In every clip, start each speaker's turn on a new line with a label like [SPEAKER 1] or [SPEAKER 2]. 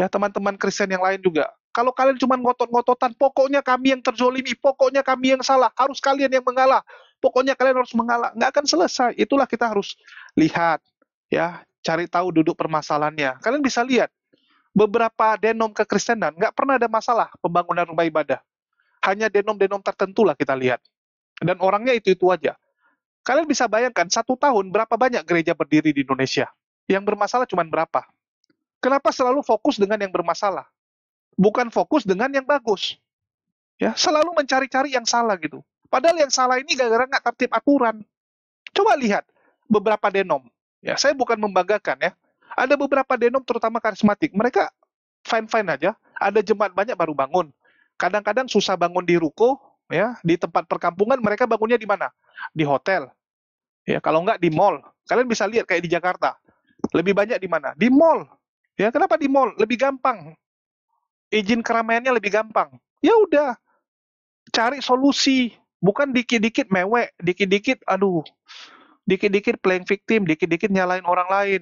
[SPEAKER 1] Ya, teman-teman Kristen yang lain juga. Kalau kalian cuma ngotot-ngototan, pokoknya kami yang terzolimi, pokoknya kami yang salah, harus kalian yang mengalah, pokoknya kalian harus mengalah, nggak akan selesai. Itulah kita harus lihat, ya, cari tahu duduk permasalahannya. Kalian bisa lihat, beberapa denom kekristenan nggak pernah ada masalah pembangunan rumah ibadah. Hanya denom-denom tertentu lah kita lihat. Dan orangnya itu-itu aja. Kalian bisa bayangkan, 1 tahun berapa banyak gereja berdiri di Indonesia? Yang bermasalah cuma berapa? Kenapa selalu fokus dengan yang bermasalah? Bukan fokus dengan yang bagus. Ya, selalu mencari-cari yang salah gitu. Padahal yang salah ini gara-gara nggak tertib aturan. Coba lihat beberapa denom. Ya, saya bukan membanggakan ya. Ada beberapa denom terutama karismatik. Mereka fine-fine aja. Ada jemaat banyak baru bangun. Kadang-kadang susah bangun di ruko, ya, di tempat perkampungan mereka bangunnya di mana? Di hotel. Ya, kalau nggak di mall. Kalian bisa lihat kayak di Jakarta. Lebih banyak di mana? Di mall. Ya, kenapa di mall? Lebih gampang. Izin keramaiannya lebih gampang. Ya udah, cari solusi. Bukan dikit-dikit mewek, dikit-dikit aduh, dikit-dikit playing victim, dikit-dikit nyalain orang lain.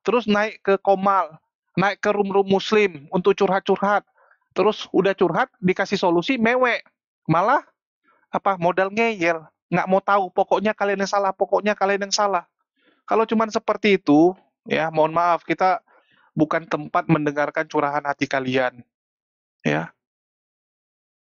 [SPEAKER 1] Terus naik ke komal, naik ke room-room muslim untuk curhat-curhat. Terus udah curhat, dikasih solusi mewek. Malah apa modal ngeyel, nggak mau tahu, pokoknya kalian yang salah, pokoknya kalian yang salah. Kalau cuman seperti itu, ya mohon maaf, kita bukan tempat mendengarkan curahan hati kalian. Ya,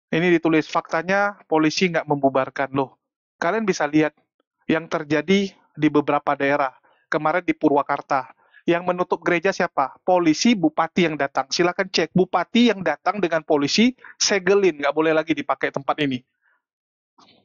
[SPEAKER 1] ini ditulis faktanya polisi nggak membubarkan loh. Kalian bisa lihat yang terjadi di beberapa daerah. Kemarin di Purwakarta. Yang menutup gereja siapa? Polisi, bupati yang datang. Silakan cek. Bupati yang datang dengan polisi, segelin. Nggak boleh lagi dipakai tempat ini.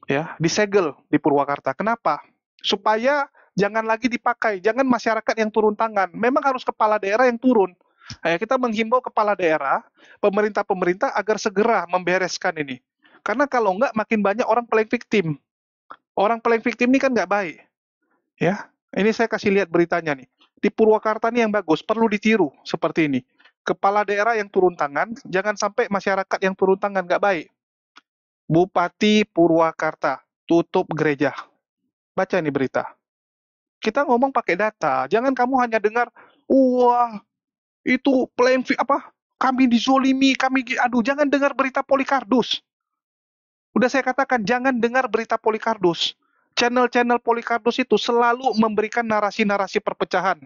[SPEAKER 1] Ya, disegel di Purwakarta. Kenapa? Supaya jangan lagi dipakai. Jangan masyarakat yang turun tangan. Memang harus kepala daerah yang turun. Kita menghimbau kepala daerah, pemerintah-pemerintah agar segera membereskan ini. Karena kalau enggak makin banyak orang playing victim. Orang playing victim ini kan nggak baik. Ya, ini saya kasih lihat beritanya nih. Di Purwakarta nih yang bagus, perlu ditiru seperti ini. Kepala daerah yang turun tangan, jangan sampai masyarakat yang turun tangan nggak baik. Bupati Purwakarta tutup gereja. Baca ini berita. Kita ngomong pakai data, jangan kamu hanya dengar, wah itu apa? Kami dizolimi, aduh jangan dengar berita Polikardus. Udah saya katakan jangan dengar berita Polikardus. Channel-channel Polikardus itu selalu memberikan narasi-narasi perpecahan.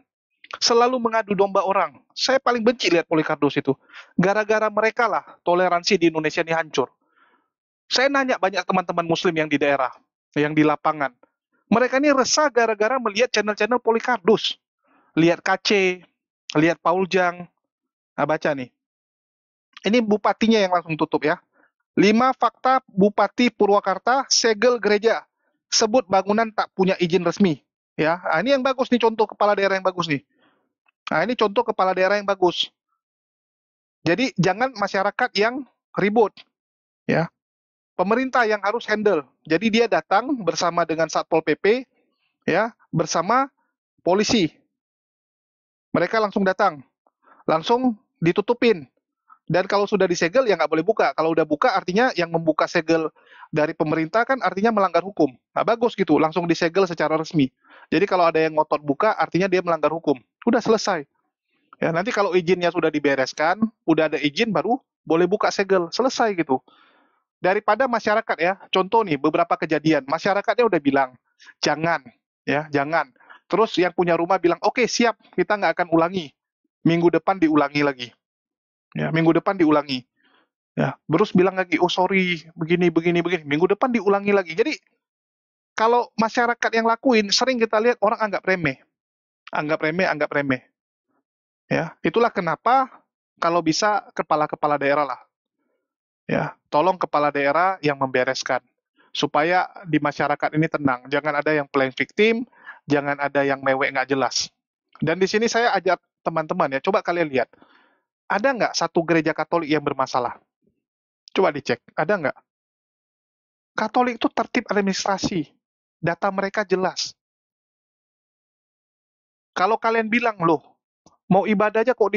[SPEAKER 1] Selalu mengadu domba orang. Saya paling benci lihat Polikardus itu. Gara-gara mereka lah toleransi di Indonesia ini hancur. Saya nanya banyak teman-teman muslim yang di daerah, yang di lapangan. Mereka ini resah gara-gara melihat channel-channel Polikardus. Lihat KC, lihat Paul Jang. Nah, baca nih. Ini bupatinya yang langsung tutup ya. 5 fakta Bupati Purwakarta segel gereja. Sebut bangunan tak punya izin resmi. Ya, nah, ini yang bagus nih, contoh kepala daerah yang bagus nih. Nah, ini contoh kepala daerah yang bagus. Jadi jangan masyarakat yang ribut, ya. Pemerintah yang harus handle. Jadi dia datang bersama dengan Satpol PP, ya, bersama polisi. Mereka langsung datang, langsung ditutupin. Dan kalau sudah disegel ya nggak boleh buka. Kalau udah buka artinya yang membuka segel dari pemerintah kan artinya melanggar hukum. Nah bagus gitu, langsung disegel secara resmi. Jadi kalau ada yang ngotot buka artinya dia melanggar hukum. Udah selesai. Ya nanti kalau izinnya sudah dibereskan, udah ada izin baru boleh buka segel. Selesai gitu. Daripada masyarakat ya, contoh nih beberapa kejadian, masyarakatnya udah bilang jangan, ya jangan. Terus yang punya rumah bilang oke siap, kita nggak akan ulangi. Minggu depan diulangi lagi. Ya, minggu depan diulangi. Ya, terus bilang lagi, oh sorry, begini, begini, begini. Minggu depan diulangi lagi. Jadi kalau masyarakat yang lakuin, sering kita lihat orang anggap remeh, anggap remeh, anggap remeh. Ya, itulah kenapa kalau bisa kepala-kepala daerah lah. Ya, tolong kepala daerah yang membereskan supaya di masyarakat ini tenang. Jangan ada yang playing victim, jangan ada yang mewek nggak jelas. Dan di sini saya ajak teman-teman ya, coba kalian lihat, ada nggak satu gereja Katolik yang bermasalah? Coba dicek, ada nggak? Katolik itu tertib administrasi, data mereka jelas. Kalau kalian bilang, loh, mau ibadah aja kok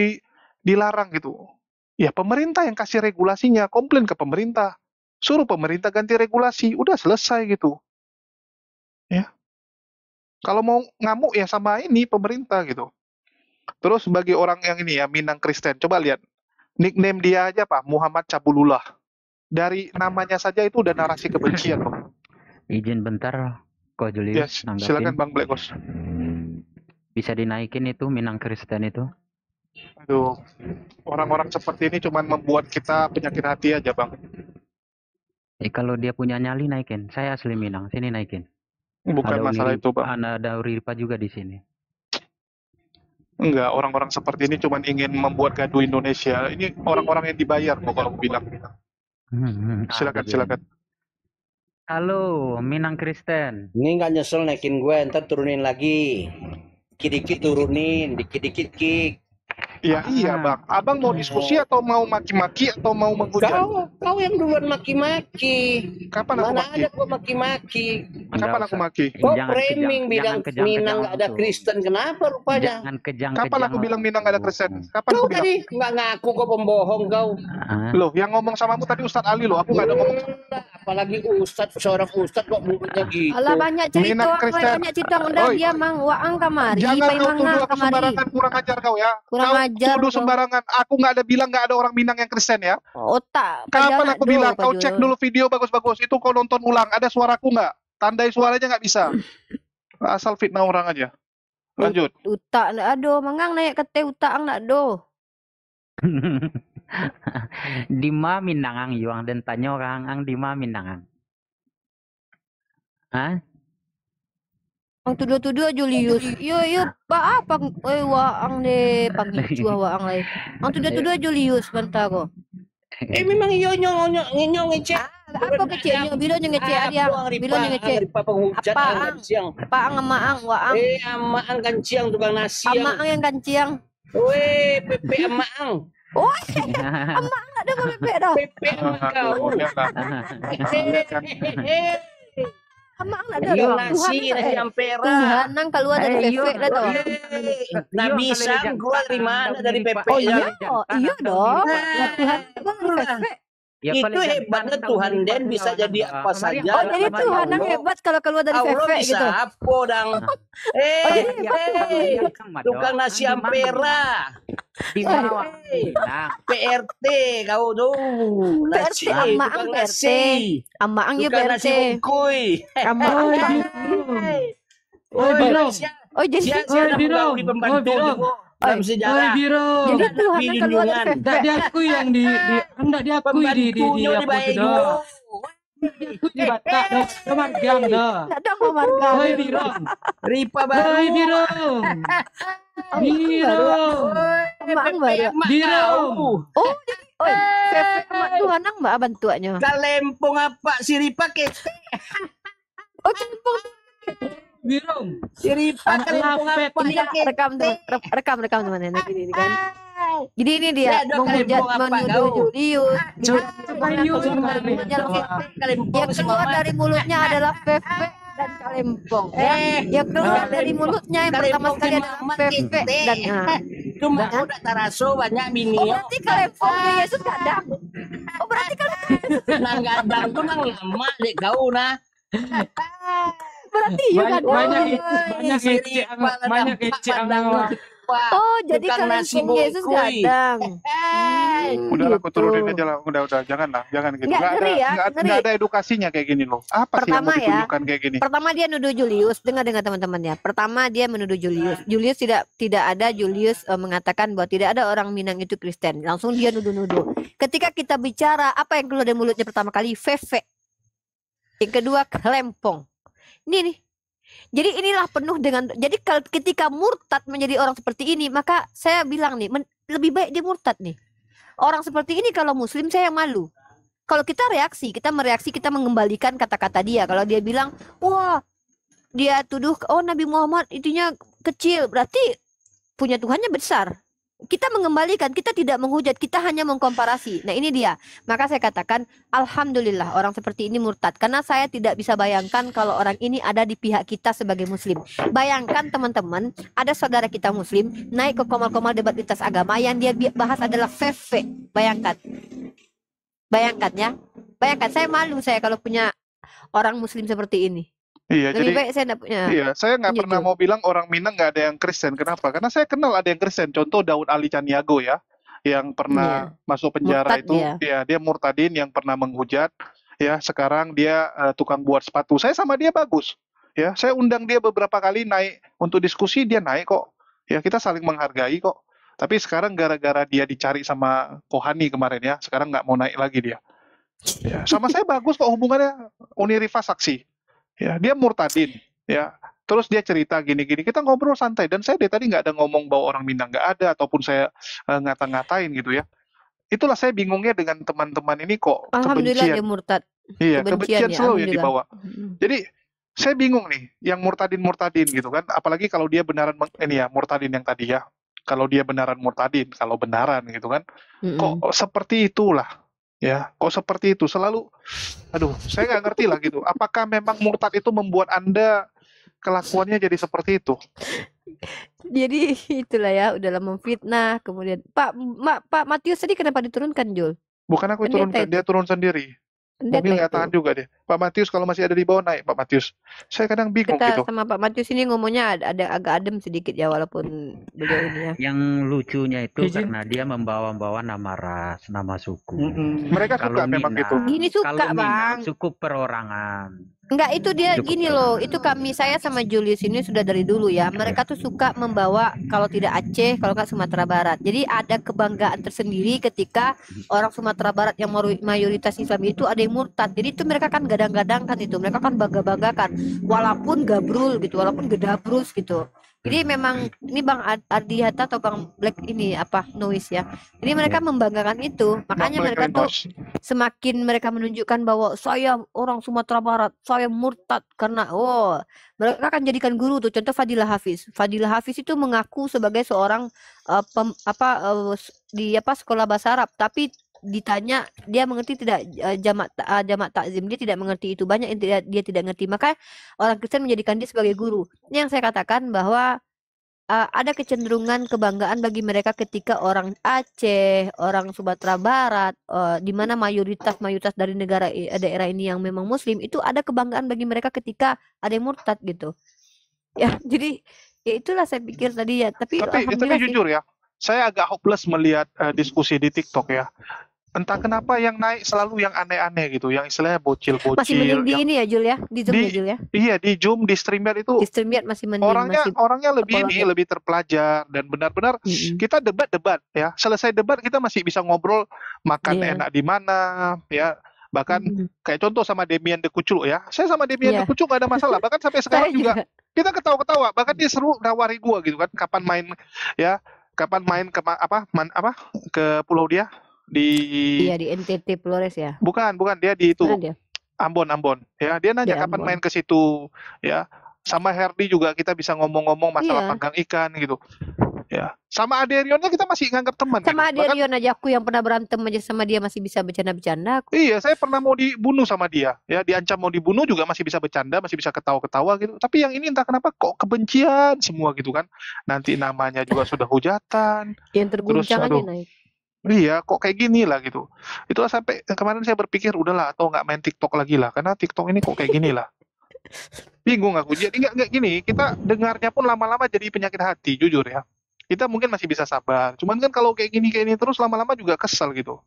[SPEAKER 1] dilarang gitu. Ya pemerintah yang kasih regulasinya, komplain ke pemerintah. Suruh pemerintah ganti regulasi, udah selesai gitu. Ya. Kalau mau ngamuk ya sama ini pemerintah gitu. Terus bagi orang yang ini ya Minang Kristen, coba lihat. Nickname dia aja Pak, Muhammad Cabulullah. Dari namanya saja itu udah narasi kebencian loh.
[SPEAKER 2] Izin bentar, Ko Julius,
[SPEAKER 1] Silakan
[SPEAKER 2] nanggapin.
[SPEAKER 1] Bang Blekos.
[SPEAKER 2] Bisa dinaikin itu Minang Kristen itu.
[SPEAKER 1] Aduh, orang-orang seperti ini cuma membuat kita penyakit hati aja Bang.
[SPEAKER 2] Kalau dia punya nyali naikin. Saya asli Minang, sini naikin.
[SPEAKER 1] Bukan masalah itu Bang.
[SPEAKER 2] Ada Uripa juga di sini.
[SPEAKER 1] Enggak, orang-orang seperti ini cuma ingin membuat gaduh Indonesia. Ini orang-orang yang dibayar kok kalau aku bilang. Silakan.
[SPEAKER 2] Halo, Minang Kristen.
[SPEAKER 3] Ini nggak nyesel naikin gue, ntar turunin lagi. Dikit-dikit turunin, dikit-dikit kick.
[SPEAKER 1] Iya Bang. Abang mau diskusi atau mau maki-maki atau mau menghujat?
[SPEAKER 3] Kau yang duluan maki-maki.
[SPEAKER 1] Kapan aku
[SPEAKER 3] Mana
[SPEAKER 1] maki?
[SPEAKER 3] ada gua maki-maki.
[SPEAKER 1] Kapan aku maki?
[SPEAKER 3] Kau framing bilang Minang nggak ada Kristen, kenapa rupanya?
[SPEAKER 2] Jangan kejang.
[SPEAKER 1] Kapan aku bilang Minang nggak ada Kristen? Kapan
[SPEAKER 3] Kau
[SPEAKER 1] aku bilang?
[SPEAKER 3] tadi nggak ngaku, kau pembohong kau.
[SPEAKER 1] Loh, yang ngomong samamu tadi Ustadz Ali loh. Aku nggak ada ngomong.
[SPEAKER 3] Apalagi Ustadz, seorang Ustadz kok mulutnya gitu.
[SPEAKER 4] Alah banyak cerita
[SPEAKER 1] Minang
[SPEAKER 4] orang
[SPEAKER 1] Kristen.
[SPEAKER 4] banyak cerita udah
[SPEAKER 1] Oi.
[SPEAKER 4] dia mang waang kamari,
[SPEAKER 1] Jangan kau
[SPEAKER 4] paimang
[SPEAKER 1] tuduh aku
[SPEAKER 4] kamari.
[SPEAKER 1] sembarangan, kurang ajar kau ya.
[SPEAKER 4] Kurang
[SPEAKER 1] Kau
[SPEAKER 4] ajar
[SPEAKER 1] tuduh
[SPEAKER 4] kau.
[SPEAKER 1] sembarangan. Aku nggak ada bilang nggak ada orang Minang yang Kristen ya.
[SPEAKER 4] Otak.
[SPEAKER 1] Kapan aku bilang? Kau cek dulu video bagus-bagus. Itu kau nonton ulang. Ada suaraku nggak? Tandai suaranya nggak bisa. Asal fitnah orang aja. Lanjut.
[SPEAKER 4] Utak ndak ado, mangang naik kete utak ang ndak ado.
[SPEAKER 2] Di ma Minangang yuang dan tanya orang ang di ma Minangang. Hah?
[SPEAKER 4] Ang tuduh-tuduh Julius. Yo pa apa waang de pangicu waang lai. Ang tuduh-tuduh Julius bentar ko.
[SPEAKER 3] Memang iyo nyong ngecek.
[SPEAKER 4] Apa kecilnya? Bilo nya ngecek dia. Bilo nya ngecek.
[SPEAKER 3] Apa siang?
[SPEAKER 4] Apa ang amaang waang.
[SPEAKER 3] Amaang kanciang tukang nasi.
[SPEAKER 4] Amaang yang kanciang.
[SPEAKER 3] Pepe amaang.
[SPEAKER 4] Oh, amaang ndak ada pepe dah.
[SPEAKER 3] Pepe amaang kau.
[SPEAKER 4] Amaang ndak ada.
[SPEAKER 3] Nasi ampera.
[SPEAKER 4] Tuhan nang keluar dari pepe dah tuh.
[SPEAKER 3] Nabi Sam keluar dari mana? Dari pepe.
[SPEAKER 4] Oh iya, iya dong. Tuhan keluar dari pepe.
[SPEAKER 2] Ya,
[SPEAKER 3] itu hebatnya Tuhan Den bisa jadi apa saja.
[SPEAKER 4] Oh jadi Tuhan yang hebat kalau keluar dari
[SPEAKER 3] Allah
[SPEAKER 4] pepe
[SPEAKER 3] bisa
[SPEAKER 4] gitu.
[SPEAKER 3] apa dang? Tukang nasi ampera.
[SPEAKER 2] Di bawah
[SPEAKER 3] PRT kau tuh.
[SPEAKER 4] PRT, amaang PRT. Amaang ya
[SPEAKER 3] Tukang nasi
[SPEAKER 4] PRT.
[SPEAKER 3] bungkuy.
[SPEAKER 4] Amaang.
[SPEAKER 3] Oh Biro.
[SPEAKER 4] Oh jadi
[SPEAKER 3] Siapa Biro di pembantu dalam sejarah.
[SPEAKER 5] Biro.
[SPEAKER 4] jadi Tuhan yang keluar dari pepe.
[SPEAKER 5] Enggak diakui yang enggak diakui di apa itu dah. Diakui di Batak dah. Kemargang dah.
[SPEAKER 4] Nggak ada marga.
[SPEAKER 5] Oi Biro.
[SPEAKER 3] Ripa baru.
[SPEAKER 5] Oi Biro. Biro.
[SPEAKER 4] Amaang baru.
[SPEAKER 5] Biro.
[SPEAKER 4] Oh jadi oi pepe sama Tuhan nang mbak bantuannya.
[SPEAKER 3] Kalempong apa si Ripa ke?
[SPEAKER 4] Oh cempong.
[SPEAKER 5] Biro.
[SPEAKER 3] Si Ripa kalempong apa
[SPEAKER 4] Ini
[SPEAKER 3] ya ke?
[SPEAKER 4] rekam teman ini gini kan. Jadi ini dia
[SPEAKER 3] Ya,
[SPEAKER 4] menghujat
[SPEAKER 3] kalempong apa
[SPEAKER 4] menuduh
[SPEAKER 3] kau?
[SPEAKER 4] Julius.
[SPEAKER 5] Coba yuk
[SPEAKER 4] Yang keluar dari mulutnya adalah pepe dan kalempong. Yang keluar dari mulutnya yang pertama sekali adalah pepe dan
[SPEAKER 3] Cuma udah taraso banyak
[SPEAKER 4] oh
[SPEAKER 3] minio.
[SPEAKER 4] berarti kalempongnya Yesus kadang. Oh berarti kalempong
[SPEAKER 3] Nang gadang tuh nang lama dek kau nah.
[SPEAKER 4] berarti ya kadang.
[SPEAKER 5] banyak kecil
[SPEAKER 4] Oh jadi
[SPEAKER 3] Tukang nasi
[SPEAKER 4] kalempong Yesus
[SPEAKER 3] bungkuy.
[SPEAKER 4] kadang.
[SPEAKER 1] Udahlah aku
[SPEAKER 4] gitu.
[SPEAKER 1] turunin aja lah. Udah janganlah. Jangan gitu.
[SPEAKER 4] Nggak, ngeri ya, ngeri.
[SPEAKER 1] Nggak ada edukasinya kayak gini loh. Apa sih yang mau
[SPEAKER 4] Pertama ya,
[SPEAKER 1] ditunjukkan kayak gini?
[SPEAKER 4] Pertama dia nuduh Julius, dengar teman-teman ya. Pertama dia menuduh Julius. Julius tidak ada Julius mengatakan bahwa tidak ada orang Minang itu Kristen. Langsung dia nuduh-nuduh. Ketika kita bicara apa yang keluar dari mulutnya pertama kali fefe. Yang kedua kelempong. Ini nih. Jadi inilah penuh dengan jadi ketika murtad menjadi orang seperti ini, maka saya bilang nih lebih baik dia murtad nih. Orang seperti ini kalau muslim saya malu. Kalau kita mereaksi, kita mengembalikan kata-kata dia. Kalau dia bilang, wah, dia tuduh, oh Nabi Muhammad itunya kecil, berarti punya Tuhannya besar. Kita mengembalikan, kita tidak menghujat, kita hanya mengkomparasi. Nah ini dia. Maka saya katakan, alhamdulillah orang seperti ini murtad. Karena saya tidak bisa bayangkan kalau orang ini ada di pihak kita sebagai muslim. Bayangkan teman-teman, ada saudara kita muslim naik ke komal-komal debat lintas agama yang dia bahas adalah fefe. Bayangkan. Bayangkan ya. Bayangkan, saya malu saya kalau punya orang muslim seperti ini.
[SPEAKER 1] Iya,
[SPEAKER 4] Lebih
[SPEAKER 1] jadi
[SPEAKER 4] baik saya tidak punya.
[SPEAKER 1] iya, saya nggak
[SPEAKER 4] Jujur.
[SPEAKER 1] pernah mau bilang orang Minang nggak ada yang Kristen. Kenapa? Karena saya kenal ada yang Kristen. Contoh Daud Ali Caniago ya. yang pernah masuk penjara
[SPEAKER 4] Murtad
[SPEAKER 1] itu,
[SPEAKER 4] dia.
[SPEAKER 1] ya dia murtadin yang pernah menghujat, ya sekarang dia tukang buat sepatu. Saya sama dia bagus, ya saya undang dia beberapa kali naik untuk diskusi, dia naik kok, ya kita saling menghargai kok. Tapi sekarang gara-gara dia dicari sama Kohani kemarin ya, sekarang nggak mau naik lagi dia. Ya, sama saya bagus kok hubungannya, Uni Rifa saksi. Ya, dia murtadin, ya. Terus dia cerita gini-gini, kita ngobrol santai dan saya dari tadi nggak ada ngomong bahwa orang Minang nggak ada ataupun saya ngata-ngatain gitu ya. Itulah saya bingungnya dengan teman-teman ini kok
[SPEAKER 4] Alhamdulillah
[SPEAKER 1] kebencian.
[SPEAKER 4] dia murtad.
[SPEAKER 1] Iya,
[SPEAKER 4] Kebencian
[SPEAKER 1] kebencian
[SPEAKER 4] ya,
[SPEAKER 1] selalu yang
[SPEAKER 4] alhamdulillah.
[SPEAKER 1] dibawa. Jadi saya bingung nih, yang murtadin gitu kan, apalagi kalau dia benaran ini ya, murtadin yang tadi ya. Kalau dia benaran murtadin, kalau benaran gitu kan, kok seperti itulah. Ya, kok seperti itu selalu, aduh, saya nggak ngerti lah gitu. Apakah memang murtad itu membuat Anda kelakuannya jadi seperti itu?
[SPEAKER 4] Jadi itulah ya, udahlah memfitnah. Kemudian Pak Matius tadi kenapa diturunkan, Jul?
[SPEAKER 1] Bukan aku
[SPEAKER 4] Pendeta
[SPEAKER 1] turunkan,
[SPEAKER 4] itu.
[SPEAKER 1] dia turun sendiri.
[SPEAKER 4] Pendeta
[SPEAKER 1] Mungkin nggak
[SPEAKER 4] itu.
[SPEAKER 1] tahan juga dia. Pak Matius kalau masih ada di bawah naik, Pak Matius. Saya kadang bingung
[SPEAKER 4] Kita
[SPEAKER 1] gitu.
[SPEAKER 4] sama Pak Matius ini ngomongnya ada agak adem sedikit ya, walaupun beliau ini ya.
[SPEAKER 2] Yang lucunya itu
[SPEAKER 5] Izin.
[SPEAKER 2] karena dia membawa-bawa nama ras, nama suku.
[SPEAKER 1] Mereka
[SPEAKER 2] Kalau
[SPEAKER 1] suka memang gitu.
[SPEAKER 4] Gini suka,
[SPEAKER 2] kalau Minang,
[SPEAKER 4] Bang.
[SPEAKER 2] suku perorangan.
[SPEAKER 4] Enggak, itu dia
[SPEAKER 2] Cukup
[SPEAKER 4] gini loh. Itu saya sama Julius ini sudah dari dulu ya. Mereka tuh suka membawa kalau tidak Aceh, kalau nggak Sumatera Barat. Jadi ada kebanggaan tersendiri ketika orang Sumatera Barat yang mayoritas Islam itu ada yang murtad. Jadi itu mereka kan gadang-gadang kan itu. Mereka kan bangga-banggakan. Walaupun gabrul gitu, walaupun gedabrus gitu. Jadi memang ini Bang Ardi Hatta atau Bang Black ini apa Noise ya. Jadi mereka membanggakan itu. Makanya
[SPEAKER 1] Bang
[SPEAKER 4] mereka
[SPEAKER 1] Black
[SPEAKER 4] tuh
[SPEAKER 1] Rhinos.
[SPEAKER 4] semakin mereka menunjukkan bahwa saya orang Sumatera Barat, saya murtad karena mereka akan jadikan guru tuh. Contoh Fadilah Hafiz. Fadilah Hafiz itu mengaku sebagai seorang di sekolah bahasa Arab, tapi ditanya dia mengerti tidak jamak takzim, dia tidak mengerti itu, banyak yang dia tidak ngerti, maka orang Kristen menjadikan dia sebagai guru. Ini yang saya katakan bahwa ada kecenderungan kebanggaan bagi mereka ketika orang Aceh, orang Sumatera Barat, di mana mayoritas dari daerah ini yang memang Muslim, itu ada kebanggaan bagi mereka ketika ada yang murtad gitu. Ya, jadi ya itulah saya pikir tadi ya. Tapi alhamdulillah sih.
[SPEAKER 1] Jujur ya, saya agak hopeless melihat diskusi di TikTok ya. Entah kenapa yang naik selalu yang aneh-aneh gitu, yang istilahnya bocil-bocil.
[SPEAKER 4] Masih mending di
[SPEAKER 1] yang
[SPEAKER 4] ini ya Jul ya, di Zoom ya Jul ya.
[SPEAKER 1] Iya, di Zoom, di StreamYard itu
[SPEAKER 4] Di StreamYard masih mending,
[SPEAKER 1] orangnya lebih
[SPEAKER 4] apologet.
[SPEAKER 1] lebih terpelajar dan benar-benar kita debat ya. Selesai debat kita masih bisa ngobrol makan
[SPEAKER 4] Iya.
[SPEAKER 1] enak di mana ya. Bahkan kayak contoh sama Demian De Kuclu ya. Saya sama Demian De Kuclu gak ada masalah. Bahkan sampai sekarang juga kita ketawa-ketawa. Bahkan dia seru nawari gua gitu kan, kapan main ya, kapan main ke ke pulau dia di
[SPEAKER 4] Iya, di NTT Flores ya.
[SPEAKER 1] Bukan, dia di itu
[SPEAKER 4] Mana dia?
[SPEAKER 1] Ambon ya. Dia nanya
[SPEAKER 4] Di
[SPEAKER 1] kapan
[SPEAKER 4] Ambon.
[SPEAKER 1] main ke situ ya. Sama Herdi juga kita bisa ngomong-ngomong masalah
[SPEAKER 4] Iya.
[SPEAKER 1] panggang ikan gitu ya. Sama Aderionnya kita masih nganggap teman
[SPEAKER 4] Sama
[SPEAKER 1] gitu. Bahkan,
[SPEAKER 4] Aderion aja, aku yang pernah berantem aja sama dia masih bisa bercanda-bercanda.
[SPEAKER 1] iya, saya pernah mau dibunuh sama dia ya, diancam mau dibunuh juga masih bisa bercanda, masih bisa ketawa-ketawa gitu. Tapi yang ini entah kenapa kok kebencian semua gitu kan. Nanti namanya juga sudah hujatan.
[SPEAKER 4] Yang terguncang aja
[SPEAKER 1] aduh.
[SPEAKER 4] naik.
[SPEAKER 1] Iya, kok kayak gini lah gitu. Itulah sampai kemarin saya berpikir udahlah atau nggak main TikTok lagi lah, karena TikTok ini kok kayak gini lah. Bingung aku. Jadi nggak gini, kita dengarnya pun lama-lama jadi penyakit hati, jujur ya. Kita mungkin masih bisa sabar. Cuman kan kalau kayak gini terus lama-lama juga kesel gitu.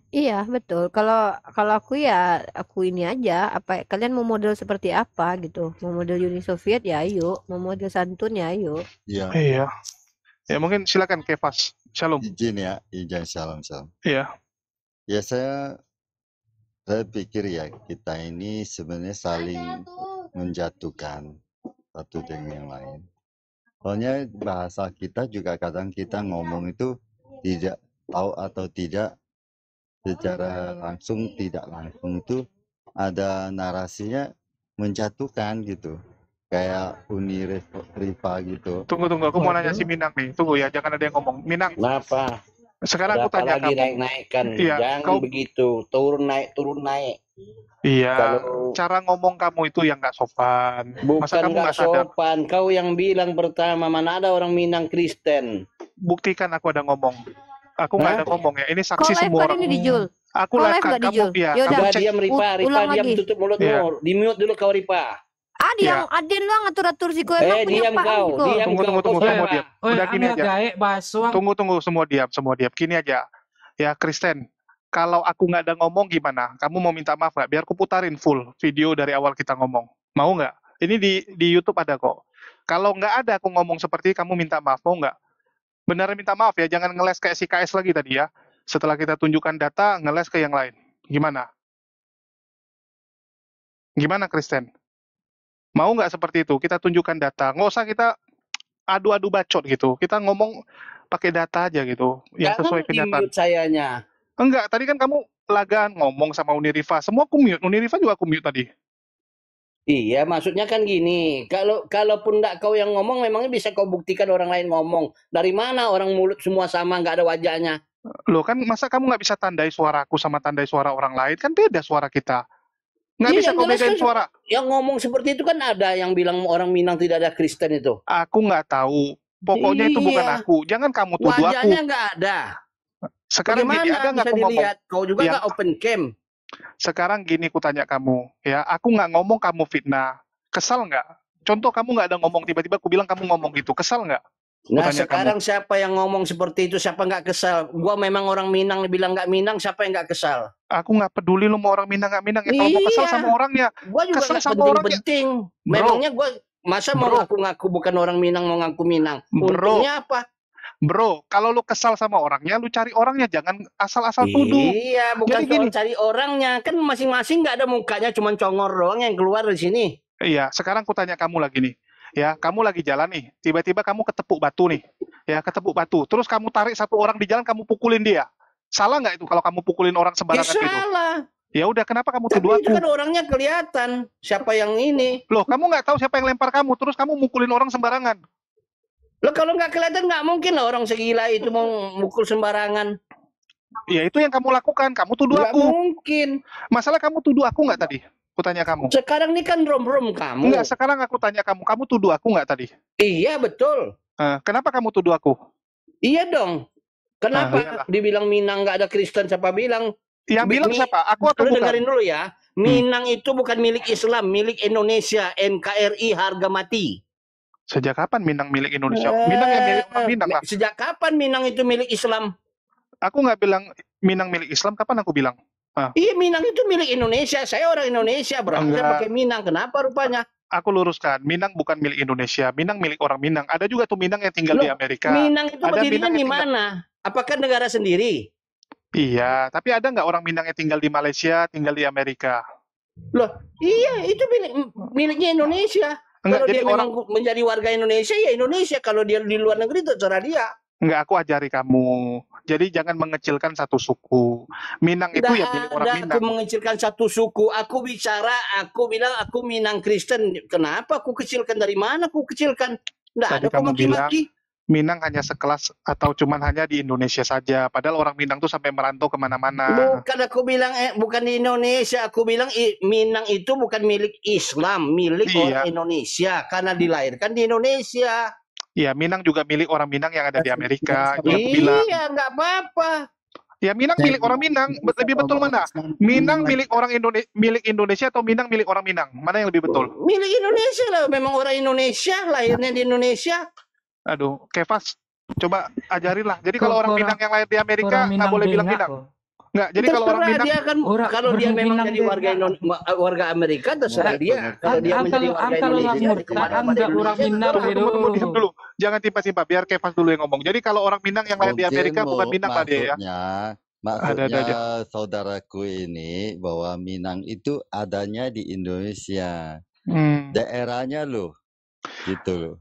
[SPEAKER 4] Iya, betul. Kalau aku ya aku ini aja, kalian mau model seperti apa gitu. Mau model Uni Soviet ya ayo, mau model santun ya ayo.
[SPEAKER 1] Iya. Ya mungkin silakan Kefas. Shalom.
[SPEAKER 6] Izin shalom.
[SPEAKER 1] Iya.
[SPEAKER 6] Ya saya pikir ya kita ini sebenarnya saling menjatuhkan satu dengan yang lain. Soalnya bahasa kita juga kadang kita ngomong itu tidak tahu atau tidak secara langsung tidak langsung itu ada narasinya menjatuhkan gitu. Kayak Uni Rifa gitu.
[SPEAKER 1] Tunggu, aku mau nanya si Minang nih. Tunggu ya, jangan ada yang ngomong. Minang.
[SPEAKER 3] Kenapa?
[SPEAKER 1] Sekarang aku tanya
[SPEAKER 3] lagi
[SPEAKER 1] kamu.
[SPEAKER 3] naik-naikkan.
[SPEAKER 1] Iya,
[SPEAKER 3] Jangan begitu. Turun naik.
[SPEAKER 1] Iya.
[SPEAKER 3] Kalau
[SPEAKER 1] cara ngomong kamu itu yang nggak sopan. Masa
[SPEAKER 3] bukan
[SPEAKER 1] kamu
[SPEAKER 3] nggak
[SPEAKER 1] nggak sadar?
[SPEAKER 3] sopan. Kau yang bilang pertama, mana ada orang Minang Kristen.
[SPEAKER 1] Buktikan aku ada ngomong. Aku nggak ada ngomong ya. Ini saksi
[SPEAKER 4] Kok live
[SPEAKER 1] semua
[SPEAKER 4] kan
[SPEAKER 1] orang.
[SPEAKER 4] ini dijul?
[SPEAKER 1] Aku
[SPEAKER 4] Kok
[SPEAKER 1] live
[SPEAKER 4] live
[SPEAKER 1] kan
[SPEAKER 4] nggak
[SPEAKER 1] kamu
[SPEAKER 4] dijul?
[SPEAKER 1] ya.
[SPEAKER 4] Yaudah.
[SPEAKER 1] Kamu
[SPEAKER 3] Udah
[SPEAKER 1] cek.
[SPEAKER 3] diam Ripa,
[SPEAKER 4] Ulang
[SPEAKER 3] diam
[SPEAKER 4] lagi.
[SPEAKER 3] tutup mulutmu.
[SPEAKER 1] Iya.
[SPEAKER 3] Di mute dulu kau Ripa.
[SPEAKER 1] Ya.
[SPEAKER 4] Adin lu ngatur-atur si kau emang punya
[SPEAKER 3] diam
[SPEAKER 4] apaan
[SPEAKER 3] kau,
[SPEAKER 4] si kau?
[SPEAKER 3] diam
[SPEAKER 1] Tunggu,
[SPEAKER 3] kau.
[SPEAKER 1] tunggu,
[SPEAKER 3] Kau
[SPEAKER 1] tunggu, semua
[SPEAKER 3] siapa?
[SPEAKER 1] diam.
[SPEAKER 5] Oi,
[SPEAKER 1] Udah gini
[SPEAKER 5] anu
[SPEAKER 1] aja.
[SPEAKER 5] gaek basuang.
[SPEAKER 1] Tunggu, semua diam. Gini aja. Ya, Kristen, kalau aku nggak ada ngomong gimana? Kamu mau minta maaf nggak? Biar aku putarin full video dari awal kita ngomong. Mau nggak? Ini di YouTube ada kok. Kalau nggak ada aku ngomong seperti kamu minta maaf, mau nggak? Beneran minta maaf ya, jangan ngeles kayak si KS lagi tadi ya. Setelah kita tunjukkan data, ngeles ke yang lain. Gimana? Gimana, Kristen? Mau nggak seperti itu? Kita tunjukkan data. Nggak usah kita adu-adu bacot gitu. Kita ngomong pakai data aja gitu, yang
[SPEAKER 3] Jangan
[SPEAKER 1] sesuai kenyataan.
[SPEAKER 3] di-mute sayanya.
[SPEAKER 1] Enggak, tadi kan kamu lagan ngomong sama Uniriva. Semua aku mute. Uniriva juga aku mute tadi.
[SPEAKER 3] Iya, maksudnya kan gini, kalaupun enggak kau yang ngomong, memangnya bisa kau buktikan orang lain ngomong. Dari mana orang mulut semua sama, nggak ada wajahnya?
[SPEAKER 1] Loh kan masa kamu nggak bisa tandai suaraku sama tandai suara orang lain? Kan beda suara kita. Nggak
[SPEAKER 3] Iya,
[SPEAKER 1] bisa
[SPEAKER 3] yang
[SPEAKER 1] kau
[SPEAKER 3] jelas
[SPEAKER 1] bedain
[SPEAKER 3] kan
[SPEAKER 1] suara.
[SPEAKER 3] yang ngomong seperti itu kan ada yang bilang orang Minang tidak ada Kristen itu.
[SPEAKER 1] Aku nggak tahu. Pokoknya itu bukan
[SPEAKER 3] Iya.
[SPEAKER 1] aku. Jangan kamu tuduh aku.
[SPEAKER 3] Wajahnya nggak ada.
[SPEAKER 1] Sekarang gini,
[SPEAKER 3] Bagaimana
[SPEAKER 1] ada nggak
[SPEAKER 3] bisa
[SPEAKER 1] aku ngomong?
[SPEAKER 3] dilihat? Kau juga
[SPEAKER 1] Yang-
[SPEAKER 3] nggak open cam.
[SPEAKER 1] Sekarang gini ku tanya kamu, ya. Aku nggak ngomong kamu fitnah. Kesal nggak? Contoh kamu nggak ada ngomong, tiba-tiba aku bilang kamu ngomong gitu. Kesal nggak?
[SPEAKER 3] Nah
[SPEAKER 1] tanya
[SPEAKER 3] sekarang siapa yang ngomong seperti itu? Siapa nggak kesal? Gua memang orang Minang bilang nggak Minang. Siapa yang nggak kesal?
[SPEAKER 1] Aku nggak peduli lu mau orang Minang nggak Minang. Ya kalau mau kesal
[SPEAKER 3] Iya.
[SPEAKER 1] sama orangnya.
[SPEAKER 3] Gua juga
[SPEAKER 1] Kesel
[SPEAKER 3] nggak
[SPEAKER 1] sama orangnya.
[SPEAKER 3] penting-penting.
[SPEAKER 1] Bro.
[SPEAKER 3] Memangnya gua masa mau
[SPEAKER 1] Bro.
[SPEAKER 3] ngaku-ngaku bukan orang Minang mau ngaku Minang?
[SPEAKER 1] Bro.
[SPEAKER 3] Untungnya apa?
[SPEAKER 1] Bro, kalau lu kesal sama orangnya, lu cari orangnya. Jangan asal-asal tuduh.
[SPEAKER 3] Iya, bukan
[SPEAKER 1] Jadi
[SPEAKER 3] soal
[SPEAKER 1] gini.
[SPEAKER 3] cari orangnya. Kan masing-masing nggak ada mukanya, cuma congor doang yang keluar dari sini.
[SPEAKER 1] Iya, sekarang aku tanya kamu lagi nih. Ya, kamu lagi jalan nih, tiba-tiba kamu ketepuk batu nih. Ya, ketepuk batu. Terus kamu tarik satu orang di jalan, kamu pukulin dia. Salah nggak itu kalau kamu pukulin orang
[SPEAKER 3] Ya
[SPEAKER 1] sembarangan gitu?
[SPEAKER 3] salah.
[SPEAKER 1] Ya udah, kenapa kamu
[SPEAKER 3] Tapi
[SPEAKER 1] tuduh
[SPEAKER 3] itu
[SPEAKER 1] aku?
[SPEAKER 3] kan orangnya kelihatan. Siapa yang ini?
[SPEAKER 1] Loh, kamu nggak tahu siapa yang lempar kamu, terus kamu mukulin orang sembarangan.
[SPEAKER 3] Loh kalau nggak kelihatan nggak mungkin lah orang segila itu mau mukul sembarangan.
[SPEAKER 1] Ya itu yang kamu lakukan, kamu tuduh
[SPEAKER 3] Nggak
[SPEAKER 1] aku.
[SPEAKER 3] mungkin.
[SPEAKER 1] Masalah kamu tuduh aku nggak tadi? Aku tanya kamu.
[SPEAKER 3] Sekarang ini kan rom-rom kamu.
[SPEAKER 1] Enggak, sekarang aku tanya kamu tuduh aku nggak tadi?
[SPEAKER 3] Iya betul.
[SPEAKER 1] Kenapa kamu tuduh aku?
[SPEAKER 3] Iya dong. Kenapa
[SPEAKER 1] iyalah.
[SPEAKER 3] dibilang Minang nggak ada Kristen? Siapa bilang?
[SPEAKER 1] Yang bilang siapa? Aku atau
[SPEAKER 3] Lu
[SPEAKER 1] bukan?
[SPEAKER 3] dengerin dulu ya. Minang itu bukan milik Islam, milik Indonesia. NKRI harga mati.
[SPEAKER 1] Sejak kapan Minang milik Indonesia? Minang yang milik orang Minang lah.
[SPEAKER 3] Sejak kapan Minang itu milik Islam?
[SPEAKER 1] Aku nggak bilang Minang milik Islam, kapan aku bilang?
[SPEAKER 3] Iya Minang itu milik Indonesia. Saya orang Indonesia, berangkat
[SPEAKER 1] Enggak.
[SPEAKER 3] pakai Minang. Kenapa rupanya?
[SPEAKER 1] Aku luruskan, Minang bukan milik Indonesia, Minang milik orang Minang. Ada juga tuh Minang yang tinggal
[SPEAKER 3] Loh,
[SPEAKER 1] di Amerika.
[SPEAKER 3] Minang itu
[SPEAKER 1] Ada
[SPEAKER 3] berdirinya
[SPEAKER 1] Minang
[SPEAKER 3] di
[SPEAKER 1] yang tinggal-
[SPEAKER 3] mana? Apakah negara sendiri?
[SPEAKER 1] Iya, tapi ada nggak orang Minang yang tinggal di Malaysia, tinggal di Amerika?
[SPEAKER 3] Loh, iya itu miliknya Indonesia.
[SPEAKER 1] Enggak,
[SPEAKER 3] Kalau
[SPEAKER 1] jadi
[SPEAKER 3] dia memang menjadi warga Indonesia, ya Indonesia. Kalau dia di luar negeri, itu terserah dia.
[SPEAKER 1] Enggak, aku ajari kamu. Jadi jangan mengecilkan satu suku. Minang itu ya milik orang
[SPEAKER 3] Aku
[SPEAKER 1] Minang.
[SPEAKER 3] mengecilkan satu suku. Aku bilang aku Minang Kristen. Kenapa aku kecilkan? Dari mana aku kecilkan? Nggak
[SPEAKER 1] Tadi
[SPEAKER 3] ada kok
[SPEAKER 1] kamu
[SPEAKER 3] maki-maki.
[SPEAKER 1] Minang hanya sekelas atau cuman hanya di Indonesia saja. Padahal orang Minang tuh sampai merantau kemana-mana.
[SPEAKER 3] Bukan aku bilang bukan di Indonesia. Aku bilang Minang itu bukan milik Islam, milik
[SPEAKER 1] Iya.
[SPEAKER 3] orang Indonesia karena dilahirkan di Indonesia.
[SPEAKER 1] Ya, Minang juga milik orang Minang yang ada di Amerika. Itu yang aku bilang.
[SPEAKER 3] Iya, nggak apa-apa.
[SPEAKER 1] Ya, Minang milik orang Minang. Lebih betul mana? Minang milik orang milik Indonesia atau Minang milik orang Minang? Mana yang lebih betul?
[SPEAKER 3] Milik Indonesia lah. Memang orang Indonesia, lahirnya di Indonesia.
[SPEAKER 1] Aduh, Kevas, coba ajarilah. Jadi kalau orang Minang yang lahir di Amerika
[SPEAKER 5] Orang
[SPEAKER 1] nggak boleh bilang
[SPEAKER 5] bengak
[SPEAKER 1] Minang.
[SPEAKER 5] kok.
[SPEAKER 1] Nggak. Jadi kalau orang
[SPEAKER 3] Terserah
[SPEAKER 1] Minang,
[SPEAKER 3] dia kan
[SPEAKER 5] Orang-
[SPEAKER 3] kalau dia
[SPEAKER 5] orang
[SPEAKER 3] memang
[SPEAKER 5] Minang
[SPEAKER 3] jadi
[SPEAKER 5] dia
[SPEAKER 3] warga Amerika terserah dia. Kalau dia menjadi warga Indonesia kemana-mana di
[SPEAKER 5] orang
[SPEAKER 3] Indonesia,
[SPEAKER 5] Minang
[SPEAKER 3] terserah.
[SPEAKER 1] tunggu, diam dulu. Jangan tiba-tiba, biar Kevas dulu yang ngomong. Jadi kalau orang Minang yang lahir di Amerika
[SPEAKER 6] Mungkin
[SPEAKER 1] bukan Minang lah dia ya.
[SPEAKER 6] maksudnya
[SPEAKER 1] Ada.
[SPEAKER 6] saudaraku ini bahwa Minang itu adanya di Indonesia, daerahnya loh, gitu loh.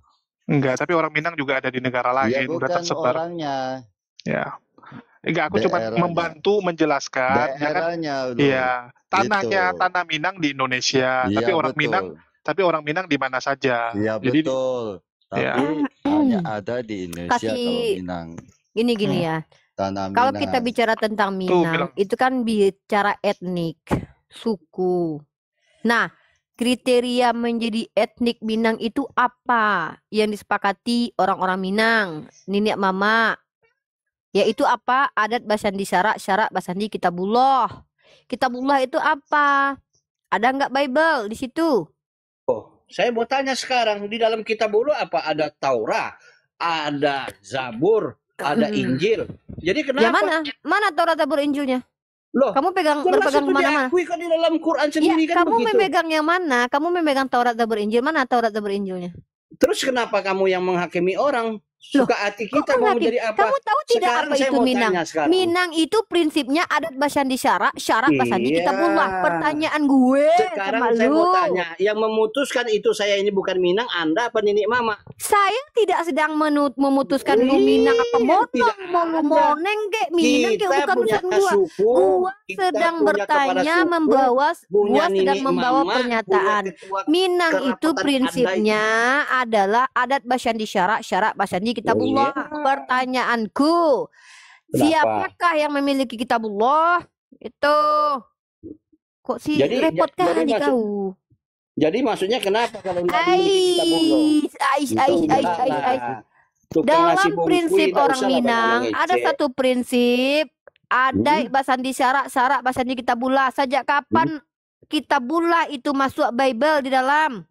[SPEAKER 1] Enggak, tapi orang Minang juga ada di negara
[SPEAKER 6] Ya
[SPEAKER 1] lain, udah
[SPEAKER 6] bukan
[SPEAKER 1] tersebar.
[SPEAKER 6] orangnya,
[SPEAKER 1] Ya. Enggak, aku cuma
[SPEAKER 6] Daerahnya.
[SPEAKER 1] membantu menjelaskan. Ya kan?
[SPEAKER 6] daerahnya loh.
[SPEAKER 1] Iya, tanahnya
[SPEAKER 6] Gitu.
[SPEAKER 1] tanah Minang di Indonesia,
[SPEAKER 6] Iya,
[SPEAKER 1] tapi orang
[SPEAKER 6] betul.
[SPEAKER 1] Minang, tapi orang Minang di mana saja.
[SPEAKER 6] Iya
[SPEAKER 1] Jadi
[SPEAKER 6] betul.
[SPEAKER 1] Ya.
[SPEAKER 6] Tapi hanya ada di Indonesia
[SPEAKER 4] Kasih-
[SPEAKER 6] kalau Minang,
[SPEAKER 4] Gini ya.
[SPEAKER 6] tanah
[SPEAKER 4] Kalau
[SPEAKER 6] Minang.
[SPEAKER 4] kita bicara tentang Minang,
[SPEAKER 1] bilang.
[SPEAKER 4] itu kan bicara etnik, suku. Nah, kriteria menjadi etnik Minang itu apa yang disepakati orang-orang Minang, nenek mama? Yaitu apa? Adat Basandi syarak Basandi Kitabullah. Kitabullah itu apa? Ada nggak Bible di situ?
[SPEAKER 3] Saya mau tanya sekarang, di dalam Kitabullah apa ada Taurat, ada Zabur, ada Injil. Jadi
[SPEAKER 4] Ya
[SPEAKER 3] kenapa?
[SPEAKER 4] mana Taurat, Zabur, Injilnya?
[SPEAKER 3] Loh,
[SPEAKER 4] Kamu
[SPEAKER 3] jelas
[SPEAKER 4] berpegang
[SPEAKER 3] itu
[SPEAKER 4] mana-mana?
[SPEAKER 3] diakui kan di dalam Quran
[SPEAKER 4] Ya,
[SPEAKER 3] sendiri kan
[SPEAKER 4] kamu
[SPEAKER 3] begitu.
[SPEAKER 4] memegang yang mana? Kamu memegang Taurat, Zabur, Injil. Mana Taurat, Zabur, Injilnya?
[SPEAKER 3] Terus kenapa kamu yang menghakimi orang?
[SPEAKER 4] Loh,
[SPEAKER 3] Suka hati
[SPEAKER 4] kok
[SPEAKER 3] kita mau
[SPEAKER 4] menghakimi?
[SPEAKER 3] menjadi apa?
[SPEAKER 4] Kamu tahu tidak
[SPEAKER 3] Sekarang
[SPEAKER 4] apa
[SPEAKER 3] saya
[SPEAKER 4] itu
[SPEAKER 3] mau
[SPEAKER 4] Minang?
[SPEAKER 3] tanya sekarang.
[SPEAKER 4] Minang itu prinsipnya adat basandi syarak, syarak basandi
[SPEAKER 3] Iya.
[SPEAKER 4] kitabullah. Pertanyaan gue
[SPEAKER 3] Sekarang
[SPEAKER 4] sama
[SPEAKER 3] saya
[SPEAKER 4] lu.
[SPEAKER 3] mau tanya, yang memutuskan itu saya ini bukan Minang, Anda apa Nenek Mama?
[SPEAKER 4] Saya tidak sedang memutuskan lu Minang apa
[SPEAKER 3] Iya, tidak
[SPEAKER 4] Monong, mau lu
[SPEAKER 3] ada.
[SPEAKER 4] Moneng kek Minang kek,
[SPEAKER 3] Kita
[SPEAKER 4] bukan
[SPEAKER 3] punya
[SPEAKER 4] urusan gua.
[SPEAKER 3] suku,
[SPEAKER 4] Gua
[SPEAKER 3] kita
[SPEAKER 4] sedang
[SPEAKER 3] punya kepala
[SPEAKER 4] bertanya,
[SPEAKER 3] suku,
[SPEAKER 4] gua
[SPEAKER 3] punya
[SPEAKER 4] sedang
[SPEAKER 3] Nenek
[SPEAKER 4] membawa
[SPEAKER 3] Mama,
[SPEAKER 4] pernyataan.
[SPEAKER 3] punya ketua
[SPEAKER 4] Minang itu
[SPEAKER 3] kerapatan
[SPEAKER 4] prinsipnya adalah adat basandi syarak, syarak basandi kitabullah. Pertanyaanku,
[SPEAKER 3] Kenapa?
[SPEAKER 4] siapakah yang memiliki kitabullah? Itu kok sih
[SPEAKER 3] Jadi-
[SPEAKER 4] repot
[SPEAKER 3] jadi
[SPEAKER 4] kali
[SPEAKER 3] maksud-
[SPEAKER 4] kau?
[SPEAKER 3] Jadi maksudnya kenapa kalau nggak dimiliki Kitabullah?
[SPEAKER 4] Dalam prinsip orang Minang ada satu prinsip, ada basandi syarak, syarak basandi kitabullah. Sejak kapan kitabullah itu masuk Bible di dalam?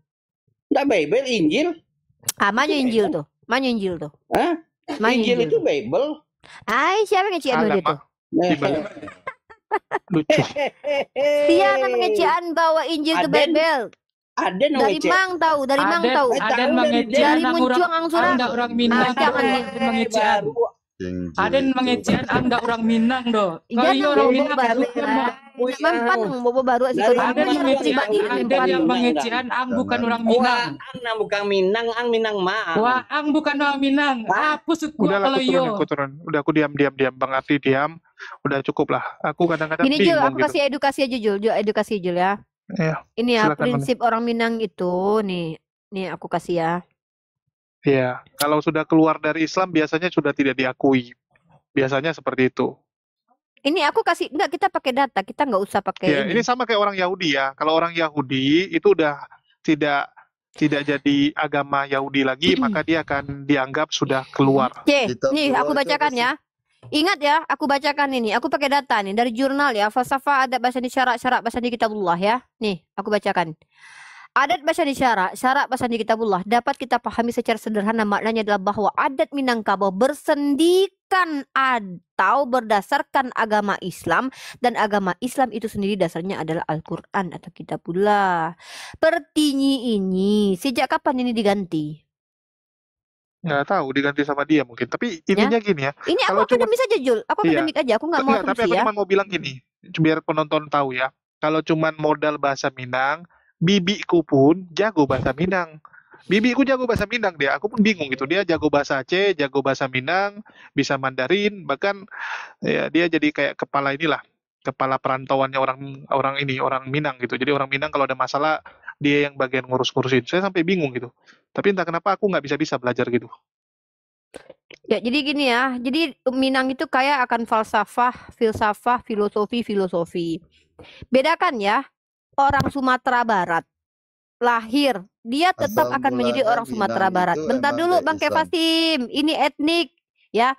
[SPEAKER 3] Nggak Bible, Injil.
[SPEAKER 4] Mana Injil tuh? Mana Injil tuh?
[SPEAKER 3] Hah?
[SPEAKER 4] Mana
[SPEAKER 3] Injil itu
[SPEAKER 4] tuh?
[SPEAKER 3] Bible.
[SPEAKER 4] Siapa yang ngecian dia tuh?
[SPEAKER 1] Alamak, lucu.
[SPEAKER 4] Siapa ngecian bawa Injil ke
[SPEAKER 3] Aden.
[SPEAKER 4] Bible?
[SPEAKER 3] Ada
[SPEAKER 4] Dari Mang tahu, dari Mang tahu.
[SPEAKER 5] Aden
[SPEAKER 3] Tahu
[SPEAKER 5] mengecian
[SPEAKER 4] Dari
[SPEAKER 5] ang
[SPEAKER 4] Muncuang Angsurang.
[SPEAKER 5] anda orang Minang.
[SPEAKER 4] jangan
[SPEAKER 5] Aden
[SPEAKER 4] nih.
[SPEAKER 5] mengecian.
[SPEAKER 6] Injil
[SPEAKER 5] Aden
[SPEAKER 6] itu
[SPEAKER 5] mengecian anda orang Minang do. Kalau
[SPEAKER 4] Jangan
[SPEAKER 5] iya orang
[SPEAKER 4] bobo
[SPEAKER 5] Minang
[SPEAKER 4] baru
[SPEAKER 5] suka
[SPEAKER 4] ya.
[SPEAKER 5] mah.
[SPEAKER 4] Mempan bobo baru sih.
[SPEAKER 3] Dari
[SPEAKER 5] Aden
[SPEAKER 3] Minang,
[SPEAKER 5] mengecian,
[SPEAKER 3] Minang,
[SPEAKER 5] Aden
[SPEAKER 3] Minang,
[SPEAKER 5] yang
[SPEAKER 3] Minang.
[SPEAKER 5] mengecian ang bukan orang
[SPEAKER 3] Wah,
[SPEAKER 5] Minang.
[SPEAKER 3] ang bukan Minang, ang Minang mah.
[SPEAKER 5] Wah, ang bukan orang Minang. Apa suku
[SPEAKER 1] Udahlah,
[SPEAKER 5] kalau iyo?
[SPEAKER 1] aku turun. Udah aku diam. Bang Arti diam. Udah cukup lah. Aku kadang-kadang
[SPEAKER 4] Gini Jul,
[SPEAKER 1] bingung
[SPEAKER 4] aku
[SPEAKER 1] gitu.
[SPEAKER 4] kasih edukasi aja Jul, edukasi Jul ya.
[SPEAKER 1] Iya,
[SPEAKER 4] Ini ya
[SPEAKER 1] silakan,
[SPEAKER 4] prinsip orang Minang itu nih aku kasih ya.
[SPEAKER 1] iya. Kalau sudah keluar dari Islam biasanya sudah tidak diakui. Biasanya seperti itu.
[SPEAKER 4] Ini aku kasih enggak, kita pakai data, kita nggak usah pakai
[SPEAKER 1] Ya, ini sama kayak orang Yahudi ya. Kalau orang Yahudi itu udah tidak jadi agama Yahudi lagi, maka dia akan dianggap sudah keluar.
[SPEAKER 4] Oke,
[SPEAKER 6] Kita
[SPEAKER 4] nih
[SPEAKER 6] keluar
[SPEAKER 4] aku
[SPEAKER 6] itu
[SPEAKER 4] bacakan
[SPEAKER 6] apa
[SPEAKER 4] ya. Ingat ya, aku bacakan ini. Aku pakai data nih dari jurnal ya. Falsafah adat basandi syarak basandi kitabullah ya. Nih, aku bacakan. Adat basandi syarak basandi kitabullah dapat kita pahami secara sederhana. Maknanya adalah bahwa adat Minangkabau bersendikan atau berdasarkan agama Islam, dan agama Islam itu sendiri dasarnya adalah Al-Quran atau kitabullah. Pertinyi ini sejak kapan ini diganti?
[SPEAKER 1] Nggak tahu, diganti sama dia mungkin. Tapi intinya gini ya.
[SPEAKER 4] Ini aku
[SPEAKER 1] Kalau cuma-
[SPEAKER 4] akademis aja Jul, aku
[SPEAKER 1] Iya.
[SPEAKER 4] akademik aja, aku nggak mau
[SPEAKER 1] Enggak, tapi
[SPEAKER 4] asumsi
[SPEAKER 1] aku
[SPEAKER 4] ya.
[SPEAKER 1] cuma mau bilang gini, biar penonton tahu ya. Kalau cuman modal bahasa Minang, bibiku pun jago bahasa Minang. Bibiku jago bahasa Minang dia. Aku pun bingung gitu. Dia jago bahasa Aceh, jago bahasa Minang, bisa Mandarin, bahkan ya dia jadi kayak kepala inilah, kepala perantauannya orang Minang gitu. Jadi orang Minang kalau ada masalah dia yang bagian ngurus-ngurusin. Saya sampai bingung gitu. Tapi entah kenapa aku nggak bisa belajar gitu.
[SPEAKER 4] Ya, jadi gini ya. Jadi Minang itu kaya akan falsafah, filsafah, filosofi. Bedakan ya. Orang Sumatera Barat lahir, dia tetap
[SPEAKER 6] Asal
[SPEAKER 4] akan menjadi
[SPEAKER 6] mulanya
[SPEAKER 4] orang Sumatera
[SPEAKER 6] Minang
[SPEAKER 4] Barat.
[SPEAKER 6] itu
[SPEAKER 4] Bentar
[SPEAKER 6] emang
[SPEAKER 4] dulu
[SPEAKER 6] dari
[SPEAKER 4] Bang
[SPEAKER 6] Islam.
[SPEAKER 4] Kevasim, ini etnik ya.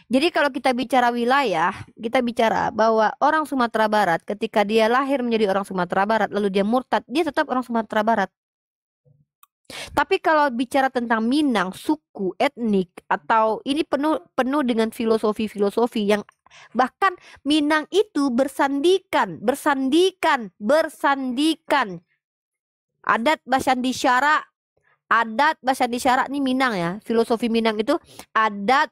[SPEAKER 4] Jadi kalau kita bicara wilayah, kita bicara bahwa orang Sumatera Barat ketika dia lahir menjadi orang Sumatera Barat lalu dia murtad, dia tetap orang Sumatera Barat. Tapi kalau bicara tentang Minang, suku, etnik, atau ini penuh dengan filosofi yang bahkan Minang itu bersandikan. Adat basandi syarak nih Minang ya. Filosofi Minang itu adat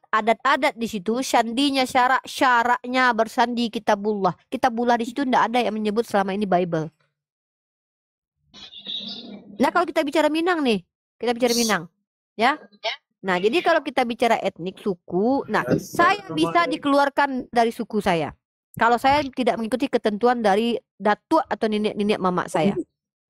[SPEAKER 4] di situ, sandinya syaraknya bersandi kitabullah. Kitabullah di situ enggak ada yang menyebut selama ini Bible. Nah, kalau kita bicara Minang nih, ya. Nah, jadi kalau kita bicara etnik, suku, nah, saya bisa dikeluarkan dari suku saya. Kalau saya tidak mengikuti ketentuan dari datuk atau nenek mama saya.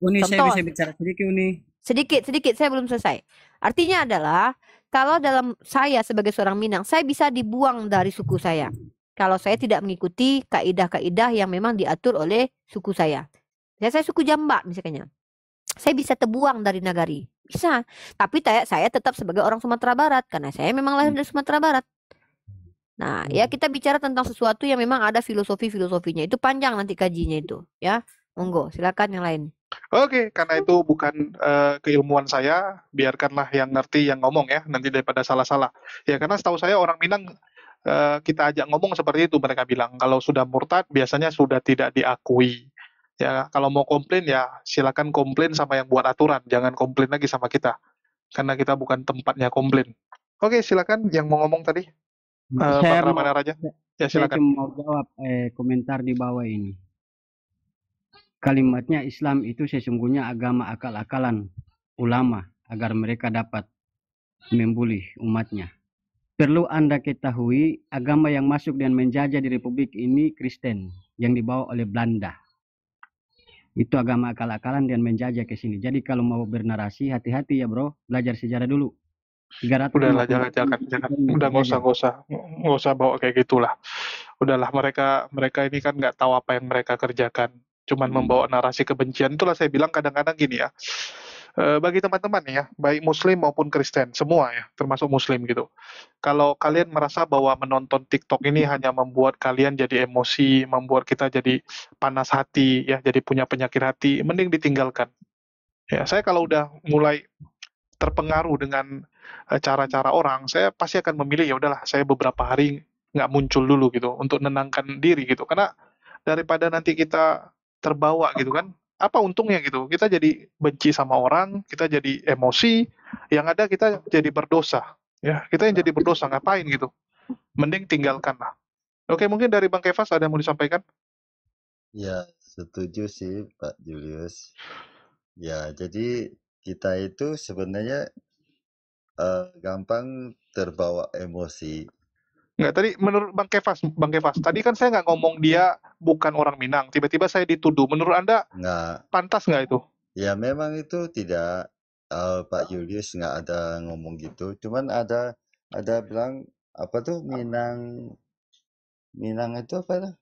[SPEAKER 7] Uni, saya
[SPEAKER 4] Contoh.
[SPEAKER 7] bisa bicara sedikit, Uni.
[SPEAKER 4] Sedikit, saya belum selesai. Artinya adalah, kalau dalam saya sebagai seorang Minang, saya bisa dibuang dari suku saya. Kalau saya tidak mengikuti kaidah-kaidah yang memang diatur oleh suku saya. Ya, saya suku Jamba misalnya. Saya bisa terbuang dari nagari. Bisa. Tapi saya tetap sebagai orang Sumatera Barat. Karena saya memang lahir dari Sumatera Barat. Nah, ya kita bicara tentang sesuatu yang memang ada filosofinya. Itu panjang nanti kajinya itu. Ya. Monggo, silakan yang lain.
[SPEAKER 1] Oke, karena itu bukan keilmuan saya, biarkanlah yang ngerti yang ngomong ya, nanti daripada salah-salah. Ya karena setahu saya orang Minang kita ajak ngomong seperti itu, mereka bilang kalau sudah murtad biasanya sudah tidak diakui. Ya kalau mau komplain ya silakan komplain sama yang buat aturan, jangan komplain lagi sama kita, karena kita bukan tempatnya komplain. Oke, silakan yang mau ngomong tadi,
[SPEAKER 5] Saya
[SPEAKER 1] Bang
[SPEAKER 5] mau
[SPEAKER 1] Ramana Raja. Ya
[SPEAKER 5] saya
[SPEAKER 1] silakan.
[SPEAKER 5] cuma mau jawab komentar di bawah ini. Kalimatnya Islam itu sesungguhnya agama akal-akalan ulama agar mereka dapat membuli umatnya. Perlu Anda ketahui, agama yang masuk dan menjajah di Republik ini Kristen yang dibawa oleh Belanda. Itu agama akal-akalan dan menjajah ke sini. Jadi kalau mau bernarasi, hati-hati ya bro, belajar sejarah dulu. 350
[SPEAKER 1] Udahlah, jangan. Udah nggak usah bawa kayak gitulah. Udahlah, mereka ini kan nggak tahu apa yang mereka kerjakan, cuman membawa narasi kebencian. Itulah saya bilang kadang-kadang gini ya, bagi teman-teman ya, baik Muslim maupun Kristen, semua ya, termasuk Muslim gitu. Kalau kalian merasa bahwa menonton TikTok ini hanya membuat kalian jadi emosi, membuat kita jadi panas hati, ya, jadi punya penyakit hati, mending ditinggalkan. Ya, saya kalau udah mulai terpengaruh dengan cara-cara orang, saya pasti akan memilih ya udahlah, saya beberapa hari nggak muncul dulu gitu untuk nenangkan diri gitu. Karena daripada nanti kita terbawa gitu kan, apa untungnya gitu? Kita jadi benci sama orang, kita jadi emosi, yang ada kita jadi berdosa. Ya, kita yang jadi berdosa ngapain gitu? Mending tinggalkan lah. Oke, mungkin dari Bang Kefas ada yang mau disampaikan?
[SPEAKER 6] Ya, setuju sih Pak Julius. Ya, jadi kita itu sebenarnya gampang terbawa emosi.
[SPEAKER 1] Nggak, tadi menurut Bang Kefas, tadi kan saya nggak ngomong dia bukan orang Minang, tiba-tiba saya dituduh. Menurut Anda
[SPEAKER 6] Nggak,
[SPEAKER 1] pantas nggak itu?
[SPEAKER 6] ya memang itu tidak, Pak Julius nggak ada ngomong gitu. Cuman ada bilang apa tuh Minang itu apa tuh?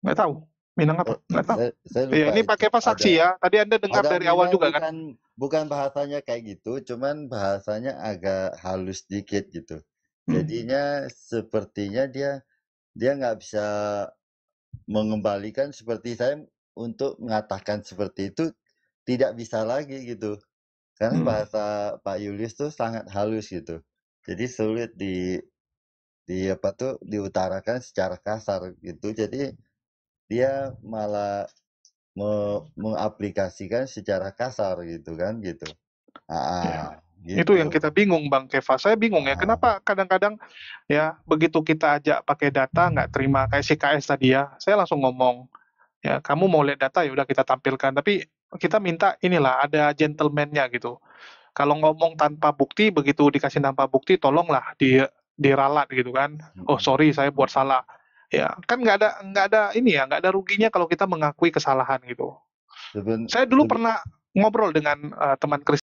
[SPEAKER 1] Nggak tahu. Minang apa? Nggak tahu.
[SPEAKER 6] Saya
[SPEAKER 1] Iya,
[SPEAKER 6] lupa
[SPEAKER 1] ini
[SPEAKER 6] itu.
[SPEAKER 1] Pak Kefas saksi ya. Tadi Anda dengar
[SPEAKER 6] Ada
[SPEAKER 1] dari awal
[SPEAKER 6] Minang
[SPEAKER 1] juga kan?
[SPEAKER 6] bukan bahasanya kayak gitu, cuman bahasanya agak halus dikit gitu. Jadinya sepertinya dia nggak bisa mengembalikan seperti saya untuk mengatakan seperti itu, tidak bisa lagi gitu. Karena bahasa Pak Julius tuh sangat halus gitu. Jadi sulit apa tuh diutarakan secara kasar gitu. Jadi dia malah mengaplikasikan secara kasar gitu kan gitu.
[SPEAKER 1] Ya.
[SPEAKER 6] Gitu.
[SPEAKER 1] Itu yang kita bingung, Bang Kefas. Saya bingung ya, kenapa kadang-kadang ya begitu kita ajak pakai data nggak terima, kayak si KS tadi ya. Saya langsung ngomong, ya kamu mau lihat data ya udah kita tampilkan, tapi kita minta inilah ada gentleman-nya gitu. Kalau ngomong tanpa bukti, begitu dikasih tanpa bukti, tolonglah diralat gitu kan. Oh sorry, saya buat salah. Ya kan nggak ada ini ya, nggak ada ruginya kalau kita mengakui kesalahan gitu. Saya dulu pernah ngobrol dengan teman Kristen.